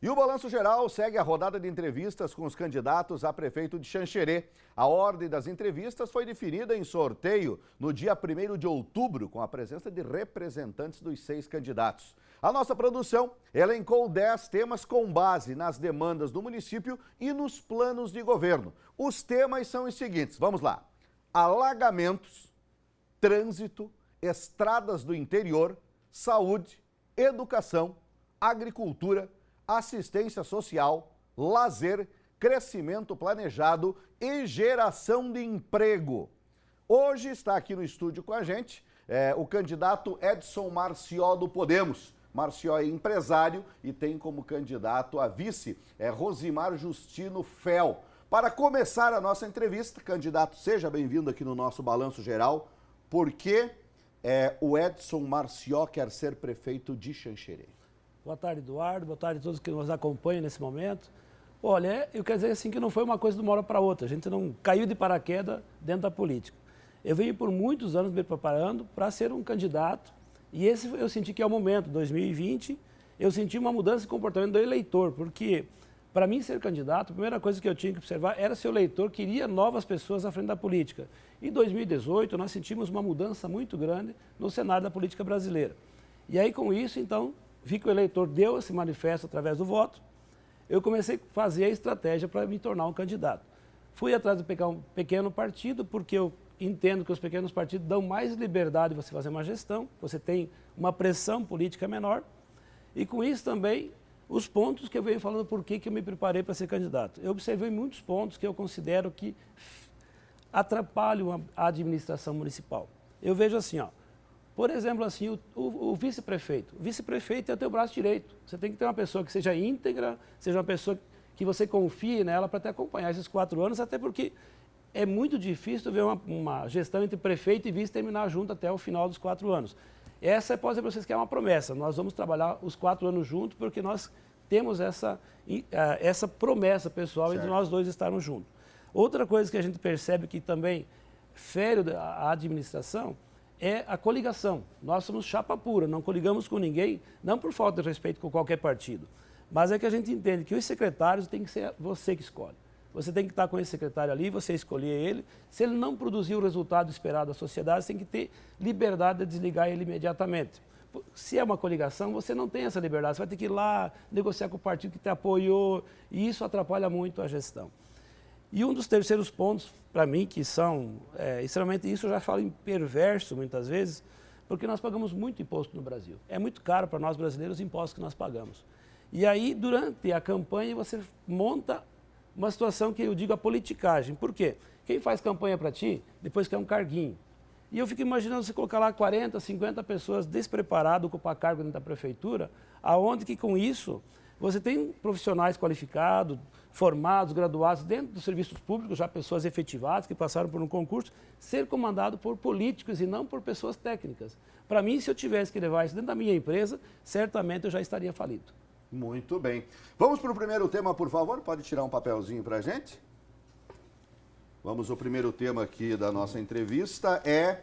E o Balanço Geral segue a rodada de entrevistas com os candidatos a prefeito de Xanxerê. A ordem das entrevistas foi definida em sorteio no dia 1º de outubro, com a presença de representantes dos 6 candidatos. A nossa produção elencou 10 temas com base nas demandas do município e nos planos de governo. Os temas são os seguintes, vamos lá. Alagamentos, trânsito, estradas do interior, saúde, educação, agricultura, assistência social, lazer, crescimento planejado e geração de emprego. Hoje está aqui no estúdio com a gente o candidato Edson Marció do Podemos. Marció é empresário e tem como candidato a vice Rosimar Justino Fel. Para começar a nossa entrevista, candidato, seja bem-vindo aqui no nosso Balanço Geral. Por que o Edson Marció quer ser prefeito de Xanxerê? Boa tarde, Eduardo. Boa tarde a todos que nos acompanham nesse momento. Olha, eu quero dizer assim que não foi uma coisa de uma hora para outra. A gente não caiu de paraquedas dentro da política. Eu venho por muitos anos me preparando para ser um candidato e esse eu senti que é o momento. 2020, eu senti uma mudança de comportamento do eleitor, porque para mim ser candidato, a primeira coisa que eu tinha que observar era se o eleitor queria novas pessoas à frente da política. Em 2018, nós sentimos uma mudança muito grande no cenário da política brasileira. E aí, com isso, então, vi que o eleitor deu esse manifesto através do voto, eu comecei a fazer a estratégia para me tornar um candidato. Fui atrás de pegar um pequeno partido, porque eu entendo que os pequenos partidos dão mais liberdade de você fazer uma gestão, você tem uma pressão política menor, e com isso também os pontos que eu venho falando por que eu me preparei para ser candidato. Eu observei muitos pontos que eu considero que atrapalham a administração municipal. Eu vejo assim, ó, por exemplo, assim, o vice-prefeito. O vice-prefeito é o teu braço direito. Você tem que ter uma pessoa que seja íntegra, seja uma pessoa que você confie nela para te acompanhar esses 4 anos, até porque é muito difícil ver uma gestão entre prefeito e vice terminar junto até o final dos 4 anos. Essa pode dizer para vocês que é uma promessa. Nós vamos trabalhar os 4 anos juntos porque nós temos essa promessa pessoal entre nós dois estarmos juntos. Outra coisa que a gente percebe que também fere a administração é a coligação. Nós somos chapa pura, não coligamos com ninguém, não por falta de respeito com qualquer partido, mas é que a gente entende que os secretários tem que ser você que escolhe. Você tem que estar com esse secretário ali, você escolher ele. Se ele não produzir o resultado esperado da sociedade, você tem que ter liberdade de desligar ele imediatamente. Se é uma coligação, você não tem essa liberdade, você vai ter que ir lá negociar com o partido que te apoiou, e isso atrapalha muito a gestão. E um dos terceiros pontos, para mim, que são extremamente, isso eu já falo em perverso muitas vezes, porque nós pagamos muito imposto no Brasil. É muito caro para nós brasileiros os impostos que nós pagamos. E aí, durante a campanha, você monta uma situação que eu digo a politicagem. Por quê? Quem faz campanha para ti, depois quer um carguinho. E eu fico imaginando você colocar lá 40, 50 pessoas despreparadas, ocupar cargo dentro da prefeitura, aonde que com isso você tem profissionais qualificados, formados, graduados dentro dos serviços públicos, já pessoas efetivadas que passaram por um concurso, ser comandado por políticos e não por pessoas técnicas. Para mim, se eu tivesse que levar isso dentro da minha empresa, certamente eu já estaria falido. Muito bem. Vamos para o primeiro tema, por favor? Pode tirar um papelzinho para a gente? Vamos ao primeiro tema aqui da nossa entrevista, é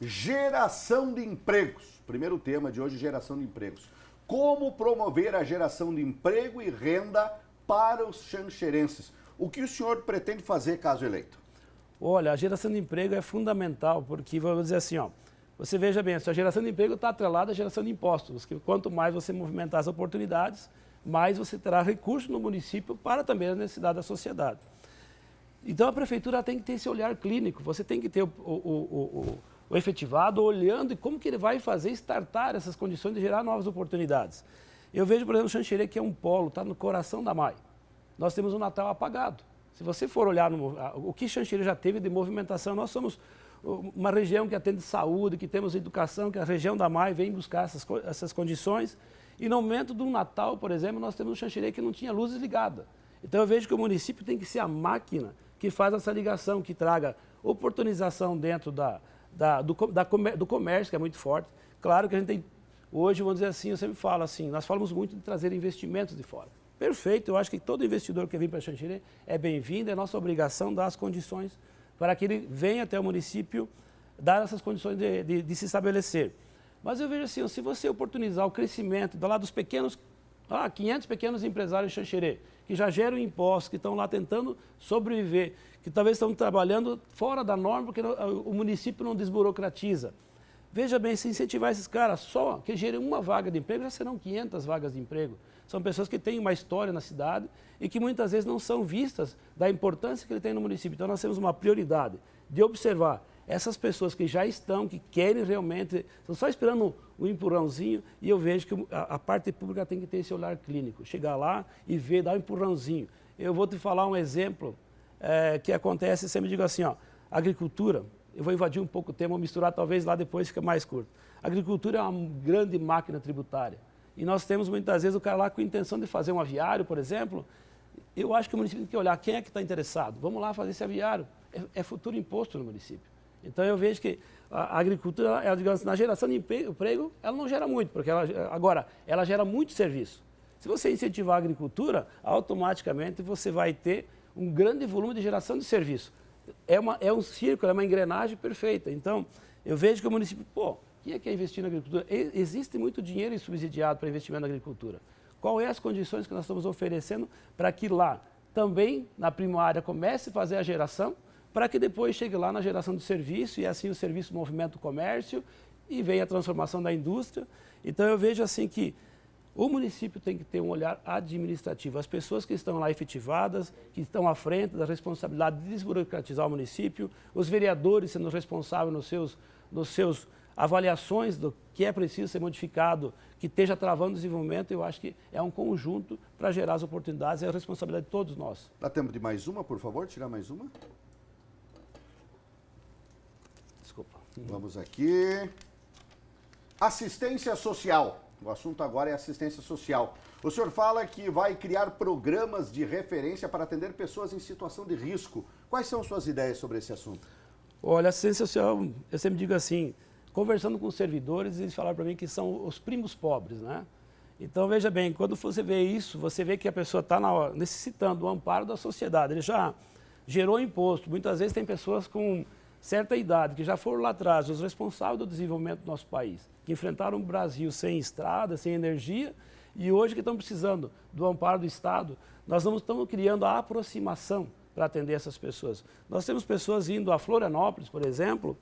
geração de empregos. Primeiro tema de hoje, geração de empregos. Como promover a geração de emprego e renda para os xanxerenses? O que o senhor pretende fazer caso eleito? Olha, a geração de emprego é fundamental, porque vamos dizer assim, ó, você veja bem, a sua geração de emprego está atrelada à geração de impostos, que quanto mais você movimentar as oportunidades, mais você terá recursos no município para também a necessidade da sociedade. Então a prefeitura tem que ter esse olhar clínico, você tem que ter o efetivado olhando e como que ele vai fazer startar essas condições de gerar novas oportunidades. Eu vejo, por exemplo, o Xanxerê, que é um polo, está no coração da MAI. Nós temos um Natal apagado. Se você for olhar o que Xanxerê já teve de movimentação, nós somos uma região que atende saúde, que temos educação, que a região da MAI vem buscar essas condições. E no momento do Natal, por exemplo, nós temos um Xanxerê que não tinha luzes ligadas. Então eu vejo que o município tem que ser a máquina que faz essa ligação, que traga oportunização dentro do comércio, que é muito forte. Claro que a gente tem, hoje, vamos dizer assim, eu sempre falo assim, nós falamos muito de trazer investimentos de fora. Perfeito, eu acho que todo investidor que vem para Xanxerê é bem-vindo, é nossa obrigação dar as condições para que ele venha até o município, dar essas condições de se estabelecer. Mas eu vejo assim, se você oportunizar o crescimento lá dos pequenos, 500 pequenos empresários de Xanxerê, que já geram impostos, que estão lá tentando sobreviver, que talvez estão trabalhando fora da norma, porque o município não desburocratiza. Veja bem, se incentivar esses caras só que gerem uma vaga de emprego, já serão 500 vagas de emprego. São pessoas que têm uma história na cidade e que muitas vezes não são vistas da importância que ele tem no município. Então nós temos uma prioridade de observar essas pessoas que já estão, que querem realmente, estão só esperando um empurrãozinho, e eu vejo que a parte pública tem que ter esse olhar clínico, chegar lá e ver, dar um empurrãozinho. Eu vou te falar um exemplo que acontece, você me diga assim, agricultura, eu vou invadir um pouco o tema, vou misturar talvez lá depois fica mais curto. A agricultura é uma grande máquina tributária, e nós temos muitas vezes o cara lá com a intenção de fazer um aviário, por exemplo. Eu acho que o município tem que olhar quem é que está interessado, vamos lá fazer esse aviário, é futuro imposto no município. Então eu vejo que a agricultura, ela, digamos, na geração de emprego, ela não gera muito, porque ela gera muito serviço. Se você incentivar a agricultura, automaticamente você vai ter um grande volume de geração de serviço. É um círculo, é uma engrenagem perfeita. Então, eu vejo que o município, quem é que quer investir na agricultura? Existe muito dinheiro subsidiado para investimento na agricultura. Quais são as condições que nós estamos oferecendo para que lá, também na primária, comece a fazer a geração, para que depois chegue lá na geração de serviço, e assim o serviço movimenta o comércio e venha a transformação da indústria. Então eu vejo assim que o município tem que ter um olhar administrativo. As pessoas que estão lá efetivadas, que estão à frente da responsabilidade de desburocratizar o município, os vereadores sendo responsáveis nos seus avaliações do que é preciso ser modificado, que esteja travando o desenvolvimento, eu acho que é um conjunto para gerar as oportunidades, é a responsabilidade de todos nós. Dá tempo de mais uma, por favor? Tirar mais uma? Desculpa. Vamos aqui. Assistência social. O assunto agora é assistência social. O senhor fala que vai criar programas de referência para atender pessoas em situação de risco. Quais são suas ideias sobre esse assunto? Olha, assistência social, eu sempre digo assim, conversando com os servidores, eles falaram para mim que são os primos pobres, né? Então, veja bem, quando você vê isso, você vê que a pessoa está necessitando do amparo da sociedade. Ele já gerou imposto. Muitas vezes tem pessoas com certa idade, que já foram lá atrás, os responsáveis do desenvolvimento do nosso país, que enfrentaram o Brasil sem estrada, sem energia, e hoje que estão precisando do amparo do Estado, nós não estamos criando a aproximação para atender essas pessoas. Nós temos pessoas indo a Florianópolis, por exemplo,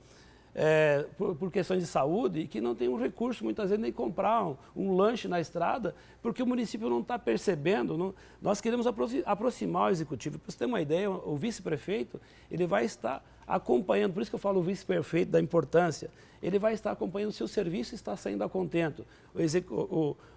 por questões de saúde, e que não tem um recurso, muitas vezes, nem comprar um lanche na estrada, porque o município não está percebendo. Nós queremos aproximar o executivo. Para você ter uma ideia, o vice-prefeito, ele vai estar acompanhando, por isso que eu falo o vice-prefeito da importância, ele vai estar acompanhando se o serviço está saindo a contento.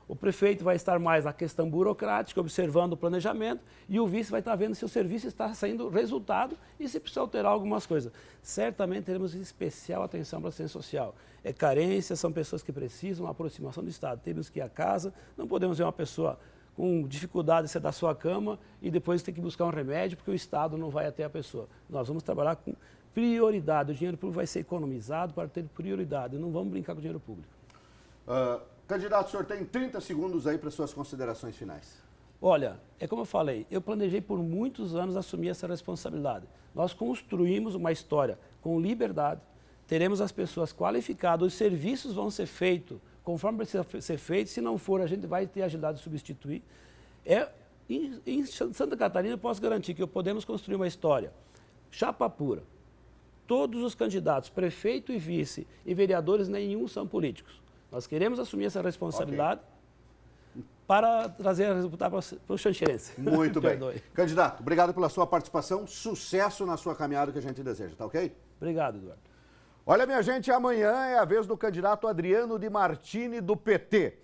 O prefeito vai estar mais na questão burocrática, observando o planejamento, e o vice vai estar vendo se o serviço está saindo resultado e se precisa alterar algumas coisas. Certamente teremos especial atenção para a assistência social. É carência, são pessoas que precisam de uma aproximação do Estado. Temos que ir à casa, não podemos ver uma pessoa com dificuldade de sair da sua cama e depois ter que buscar um remédio porque o Estado não vai até a pessoa. Nós vamos trabalhar com prioridade. O dinheiro público vai ser economizado para ter prioridade. Não vamos brincar com o dinheiro público. Candidato, o senhor tem 30 segundos aí para suas considerações finais. Olha, é como eu falei, eu planejei por muitos anos assumir essa responsabilidade. Nós construímos uma história com liberdade, teremos as pessoas qualificadas, os serviços vão ser feitos conforme precisa ser feito, se não for, a gente vai ter agilidade de substituir. Em Santa Catarina, eu posso garantir que podemos construir uma história chapa pura. Todos os candidatos, prefeito e vice e vereadores, nenhum são políticos. Nós queremos assumir essa responsabilidade para trazer resultado para o xanxerense. Muito bem. Candidato, obrigado pela sua participação. Sucesso na sua caminhada que a gente deseja, tá ok? Obrigado, Eduardo. Olha, minha gente, amanhã é a vez do candidato Adriano de Martini, do PT.